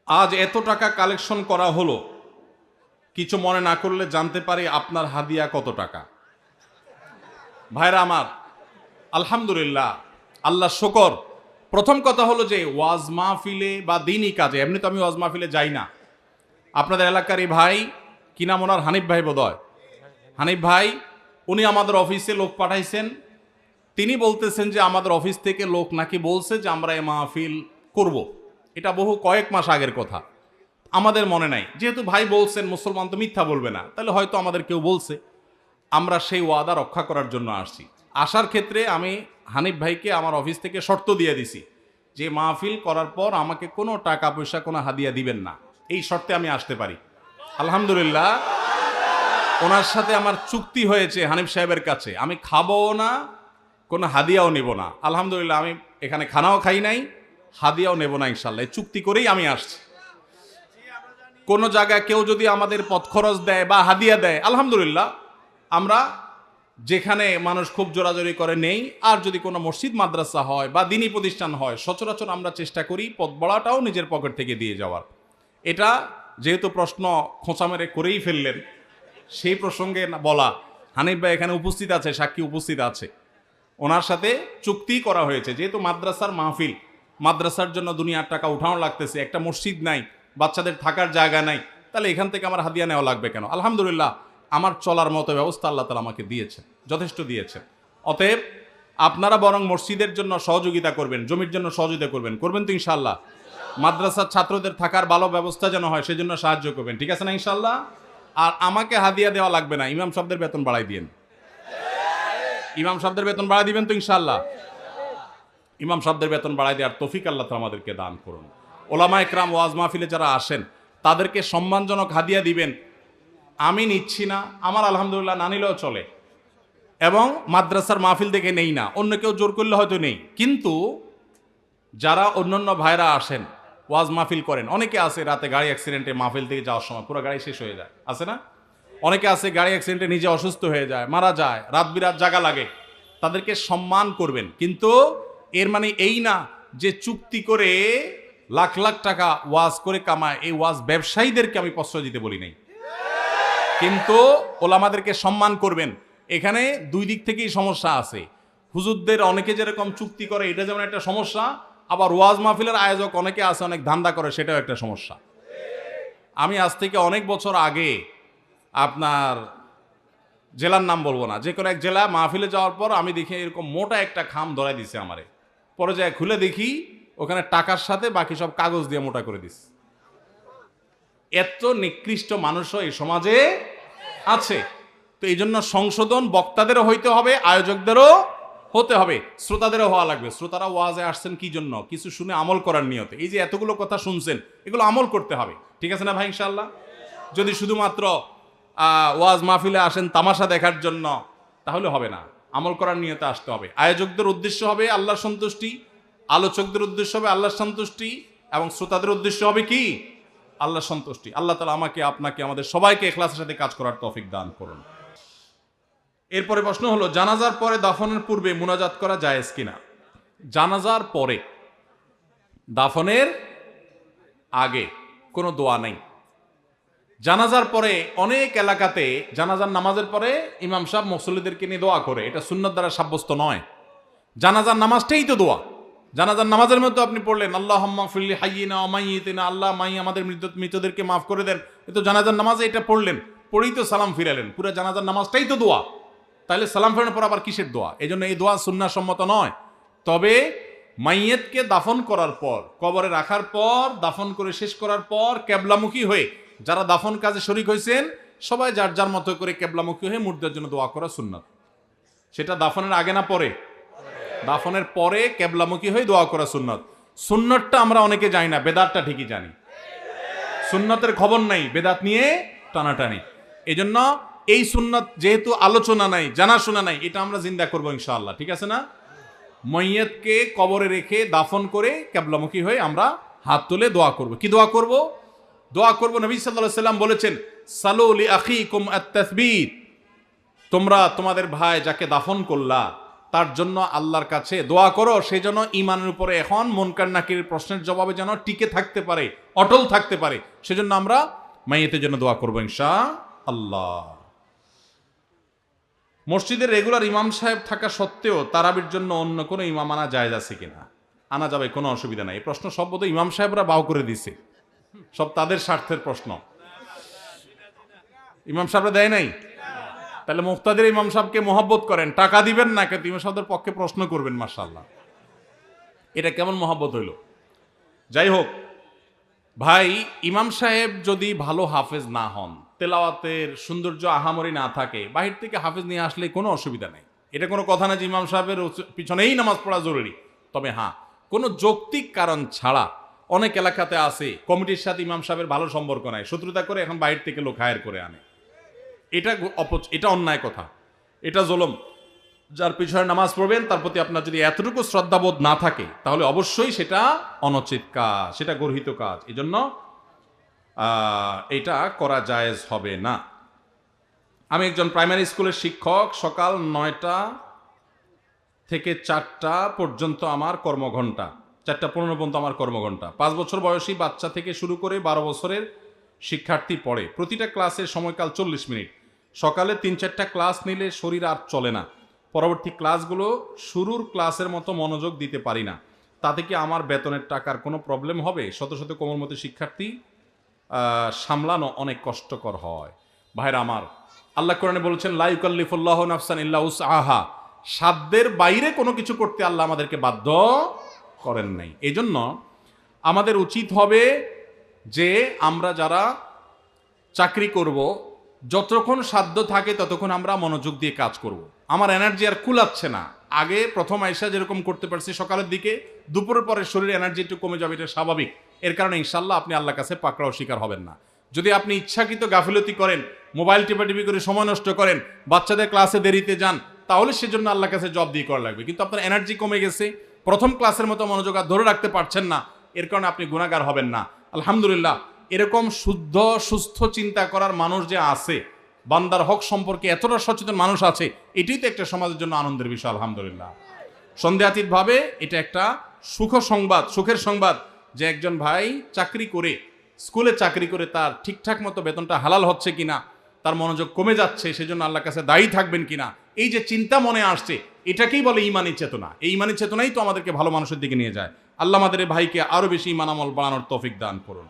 আজ এত টাকা কালেকশন করা হলো, কিছু মনে না করলে জানতে পারি আপনার হাদিয়া কত টাকা? ভাইরা আমার, আলহামদুলিল্লাহ, আল্লাহ শুকর। প্রথম কথা হলো যে ওয়াজ মাহফিলে বা দিনই কাজে, এমনি তো আমি ওয়াজ মাহফিলে যাই না। আপনাদের এলাকারই ভাই, কি নাম ওনার, হানিফ ভাই বোধহয়, হানিফ ভাই, উনি আমাদের অফিসে লোক পাঠাইছেন। তিনি বলতেছেন যে আমাদের অফিস থেকে লোক নাকি বলছে যে আমরা এই মাহফিল করব। এটা বহু কয়েক মাস আগের কথা, আমাদের মনে নাই। যেহেতু ভাই বলছেন, মুসলমান তো মিথ্যা বলবে না, তাহলে হয়তো আমাদের কেউ বলছে। আমরা সেই ওয়াদা রক্ষা করার জন্য আসছি। আসার ক্ষেত্রে আমি হানিফ ভাইকে আমার অফিস থেকে শর্ত দিয়ে দিছি যে মাহফিল করার পর আমাকে কোনো টাকা পয়সা, কোনো হাদিয়া দিবেন না। এই শর্তে আমি আসতে পারি। আলহামদুলিল্লাহ, ওনার সাথে আমার চুক্তি হয়েছে হানিফ সাহেবের কাছে, আমি খাবো না, কোনো হাদিয়াও নেব না। আলহামদুলিল্লাহ, আমি এখানে খানাও খাই নাই, হাদিয়াও নেব না ইনশাল্লাহ। এই চুক্তি করেই আমি আসছি। কোনো জায়গায় কেউ যদি আমাদের পথ খরচ দেয় বা হাদিয়া দেয়, আলহামদুলিল্লাহ, আমরা যেখানে মানুষ খুব জোরাজোরি করে নেই। আর যদি কোনো মসজিদ মাদ্রাসা হয় বা দিনী প্রতিষ্ঠান হয়, সচরাচর আমরা চেষ্টা করি পথ বড়াটাও নিজের পকেট থেকে দিয়ে যাওয়ার। এটা যেহেতু প্রশ্ন খোঁচা মেরে করেই ফেললেন, সেই প্রসঙ্গে বলা, হানিফ ভাই এখানে উপস্থিত আছে, সাক্ষী উপস্থিত আছে, ওনার সাথে চুক্তি করা হয়েছে। যেহেতু মাদ্রাসার মাহফিল, মাদ্রাসার জন্য দুনিয়ার টাকা উঠানো লাগতেছে, একটা মসজিদ নাই, বাচ্চাদের থাকার জায়গা নাই, তাহলে এখান থেকে আমার হাদিয়া নেওয়া লাগবে কেন? আলহামদুলিল্লাহ, আমার চলার মতো ব্যবস্থা আল্লাহ তাআলা আমাকে দিয়েছেন, যথেষ্ট দিয়েছেন। অতএব আপনারা বরং মসজিদের জন্য সহযোগিতা করবেন, জমির জন্য সহযোগিতা করবেন, করবেন তো ইনশাআল্লাহ? মাদ্রাসার ছাত্রদের থাকার ভালো ব্যবস্থা যেন হয়, সেজন্য সাহায্য করবেন, ঠিক আছে না ইনশাআল্লাহ? আর আমাকে হাদিয়া দেওয়া লাগবে না, ইমাম সাহেবদের বেতন বাড়াই দিয়েন। ইমাম সাহেবদের বেতন বাড়াই দিবেন তো ইনশাআল্লাহ? ইমাম সাহেবদের বেতন বাড়াই দেওয়ার তৌফিক আল্লাহ তাআলা আমাদেরকে দান করুন। ওলামা একরাম ওয়াজ মাহফিলে যারা আসেন, তাদেরকে সম্মানজনক হাদিয়া দিবেন। আমি নিচ্ছি না, আমার আলহামদুলিল্লাহ না নিলেও চলে, এবং মাদ্রাসার মাহফিল দেখে নেই না, অন্য কেউ জোর করলে হয়তো নেই। কিন্তু যারা অন্যান্য ভাইরা আসেন, ওয়াজ মাহফিল করেন, অনেকে আছে রাতে গাড়ি অ্যাক্সিডেন্টে মাহফিল থেকে যাওয়ার সময় পুরো গাড়ি শেষ হয়ে যায়, আছে না? অনেকে আছে গাড়ি অ্যাক্সিডেন্টে নিজে অসুস্থ হয়ে যায়, মারা যায়, রাত বিরাত জাগা লাগে, তাদেরকে সম্মান করবেন। কিন্তু এর মানে এই না যে চুক্তি করে লাখ লাখ টাকা ওয়াজ করে কামায়, এই ওয়াজ ব্যবসায়ীদেরকে আমি প্রশ্রয় দিতে বলি নাই। কিন্তু ওলামাদেরকে সম্মান করবেন। এখানে দুই দিক থেকেই সমস্যা আছে। হুজুরদের অনেকে যেরকম চুক্তি করে, এটা যেমন একটা সমস্যা, আবার ওয়াজ মাহফিলের আয়োজক অনেকে আছে অনেক ধান্দা করে, সেটাও একটা সমস্যা। আমি আজ থেকে অনেক বছর আগে, আপনার জেলার নাম বলবো না, যে কোনো এক জেলা মাহফিলে যাওয়ার পর আমি দেখি এরকম মোটা একটা খাম ধরাই দিছে আমারে। পরে যায় খুলে দেখি ওখানে টাকার সাথে বাকি সব কাগজ দিয়ে মোটা করে দিছে। এত নিকৃষ্ট মানুষও এই সমাজে আছে। তো এই জন্য সংশোধন বক্তাদেরও হইতে হবে, আয়োজকদেরও হতে হবে, শ্রোতাদেরও হওয়া লাগবে। শ্রোতারা ওয়াজে আসছেন কি জন্য? কিছু শুনে আমল করার নিয়তে। এই যে এতগুলো কথা শুনছেন, এগুলো আমল করতে হবে, ঠিক আছে না ভাই ইনশাআল্লাহ? যদি শুধুমাত্র ওয়াজ মাহফিলে আসেন তামাশা দেখার জন্য, তাহলে হবে না, আমল করার নিয়তে আসতে হবে। আয়োজকদের উদ্দেশ্য হবে আল্লাহর সন্তুষ্টি, আলোচকদের উদ্দেশ্য হবে আল্লাহর সন্তুষ্টি, এবং শ্রোতাদের উদ্দেশ্য হবে কি? আল্লাহর সন্তুষ্টি। আল্লাহ তাআলা আমাকে, আপনাকে, আমাদের সবাইকে ইখলাসের সাথে কাজ করার তৌফিক দান করুন। এরপরে প্রশ্ন হলো, জানাজার পরে দাফনের পূর্বে মুনাজাত করা জায়েজ কিনা? জানাজার পরে, দাফনের আগে কোনো দোয়া নেই। জানাজার পরে অনেক এলাকাতে জানাজার নামাজের পরে ইমাম সাহেব মুসল্লিদেরকে নিয়ে দোয়া করে, এটা সুন্নাত দ্বারা সাব্যস্ত নয়। জানাজার নামাজটাই তো দোয়া। জানাজার নামাজের মধ্যে আপনি পড়লেন আল্লাহুম্মা ফিরলি হাইয়িনা ওয়া মাইয়িতিনা, আল্লাহ মাই আমাদের মৃতদেরকে মাফ করে দেন, এ তো জানাজার নামাজে এটা পড়লেন, পড়েই তো সালাম ফিরালেন। পুরো জানাজার নামাজটাই তো দোয়া, তাহলে সালাম ফেরানোর পর আবার কিসের দোয়া? এই জন্য এই দোয়া সুন্নাহ সম্মত নয়। তবে মাইয়েতকে দাফন করার পর, কবরে রাখার পর, দাফন করে শেষ করার পর কেবলামুখী হয়ে যারা দাফন কাজে শরীক হয়েছেন, সবাই যার যার মতো করে কেবলামুখী হয়ে মুর্দার জন্য দোয়া করা সুন্নাত। সেটা দাফনের আগে না পরে? দাফনের পরে কেবলামুখী হয়ে দোয়া করা সুন্নাত। সুন্নাতটা আমরা অনেকে জানি না, বেদাতটা ঠিকই জানি। সুন্নাতের খবর নাই, বেদাত নিয়ে টানাটানি। এই জন্য এই সুন্নাত যেহেতু আলোচনা নাই, জানাশোনা নাই, এটা আমরা জিন্দা করবো ইনশাআল্লাহ, ঠিক আছে না? মাইয়াতকে কবরে রেখে দাফন করে কেবলামুখী হয়ে আমরা হাত তুলে দোয়া করব। কি দোয়া করব? দোয়া করব, নবী সাল্লাল্লাহু আলাইহি ওয়াসাল্লাম বলেছেন, সালু লি আখিকুম আত-তাসবীত, তোমরা তোমাদের ভাই যাকে দাফন করলা তার জন্য আল্লাহর কাছে দোয়া করো, সেই জন্য ইমানের উপরে এখন মুনকার নাকিরের প্রশ্নের জবাবে যেন টিকে থাকতে পারে, অটল থাকতে পারে, সেজন্য আমরা মাইয়েতের জন্য দোয়া করবো ইনশাআল্লাহ। মসজিদের রেগুলার ইমাম সাহেব থাকা সত্ত্বেও তারাবির জন্য অন্য কোনো ইমাম আনা জায়েজ আছে কিনা? আনা যাবে, কোনো অসুবিধা নাই। এই প্রশ্ন সব বোধহয় ইমাম সাহেবরা বাউ করে দিছে, সব তাদের স্বার্থের প্রশ্ন। ইমাম সাহেবরা দেয় নাই? তাহলে মুফতাদের ইমাম সাহেবকে মহব্বত করেন, টাকা দিবেন না, কিন্তু ইমাম সাহেবদের পক্ষে প্রশ্ন করবেন। মাশাআল্লাহ, এটা কেমন মহব্বত হইল? যাই হোক ভাই, ইমাম সাহেব যদি ভালো হাফেজ না হন, তেলাওয়াতের সৌন্দর্য আহামরি না থাকে, বাহির থেকে হাফেজ নিয়ে আসলে কোনো অসুবিধা নেই। এটা কোনো কথা না যে ইমাম সাহেবের পিছনেই নামাজ পড়া জরুরি। তবে হ্যাঁ, কোনো যৌক্তিক কারণ ছাড়া অনেক এলাকাতে আছে কমিটির সাথে ইমাম সাহেবের ভালো সম্পর্ক নাই, শত্রুতা করে এখন বাহির থেকে লোক হায়ার করে আনে। এটা অন্যায় কথা, এটা জুলুম। যার পিছনে নামাজ পড়বেন তার প্রতি আপনার যদি এতটুকু শ্রদ্ধাবোধ না থাকে, তাহলে অবশ্যই সেটা অনুচিত কাজ, সেটা গর্হিত কাজ। এই জন্য এটা করা জায়েজ হবে না। আমি একজন প্রাইমারি স্কুলের শিক্ষক। সকাল 9টা থেকে 4টা পর্যন্ত আমার কর্মঘণ্টা, 4:15 পর্যন্ত আমার কর্মঘণ্টা। 5 বছর বয়সী বাচ্চা থেকে শুরু করে 12 বছরের শিক্ষার্থী পড়ে। প্রতিটা ক্লাসের সময়কাল 40 মিনিট। সকালে 3-4টা ক্লাস নিলে শরীর আর চলে না। পরবর্তী ক্লাসগুলো শুরুর ক্লাসের মতো মনোযোগ দিতে পারি না। তাতে কি আমার বেতনের টাকার কোনো প্রবলেম হবে? শত শত কোমলমতি শিক্ষার্থী সামলানো অনেক কষ্টকর হয়। ভাইরা আমার, আল্লাহ কোরআনে বলেছেন, লা ইউকাল্লিফুল্লাহু নাফসান ইল্লা উসআহা। সাধ্যের বাইরে কোনো কিছু করতে আল্লাহ আমাদেরকে বাধ্য করেন নাই। এজন্য আমাদের উচিত হবে যে আমরা যারা চাকরি করব, যতক্ষণ সাধ্য থাকে ততক্ষণ আমরা মনোযোগ দিয়ে কাজ করব। আমার এনার্জি আর কুলাচ্ছে না। আগে প্রথম আইসা যেরকম করতে পারছি সকালের দিকে, দুপুরের পরে শরীরে এনার্জি একটু কমে যাবে, এটা স্বাভাবিক। এর কারণে ইনশাল্লাহ আপনি আল্লাহর কাছে পাকড়াও শিকার হবেন না। যদি আপনি ইচ্ছাকৃত গাফিলতি করেন, মোবাইল টিপাটিপি করে সময় নষ্ট করেন, বাচ্চাদের ক্লাসে দেরিতে যান, তাহলে সেজন্য আল্লাহর কাছে জব দিয়ে করা লাগবে। কিন্তু আপনার এনার্জি কমে গেছে, প্রথম ক্লাসের মতো মনোযোগ আর ধরে রাখতে পারছেন না, এর কারণে আপনি গুনাহগার হবেন না। আলহামদুলিল্লাহ, এরকম শুদ্ধ সুস্থ চিন্তা করার মানুষ যে আছে, বান্দার হক সম্পর্কে এতটা সচেতন মানুষ আছে, এটাই তো একটা সমাজের জন্য আনন্দের বিষয়। আলহামদুলিল্লাহ, সন্দেহাতীতভাবে এটা একটা সুখের সংবাদ যে একজন ভাই চাকরি করে, স্কুলে চাকরি করে তার ঠিকঠাক মতো বেতনটা হালাল হচ্ছে কিনা, তার মনোযোগ কমে যাচ্ছে, সেজন্য আল্লাহর কাছে দায়ী থাকবেন কিনা, এই যে চিন্তা মনে আসছে, এটাকেই বলে ঈমানী চেতনা। এই ঈমানী চেতনাই তো আমাদেরকে ভালো মানুষের দিকে নিয়ে যায়। আল্লাহ আমাদের এই ভাইকে আরো বেশি ঈমান আমল বাড়ানোর তৌফিক দান করুন।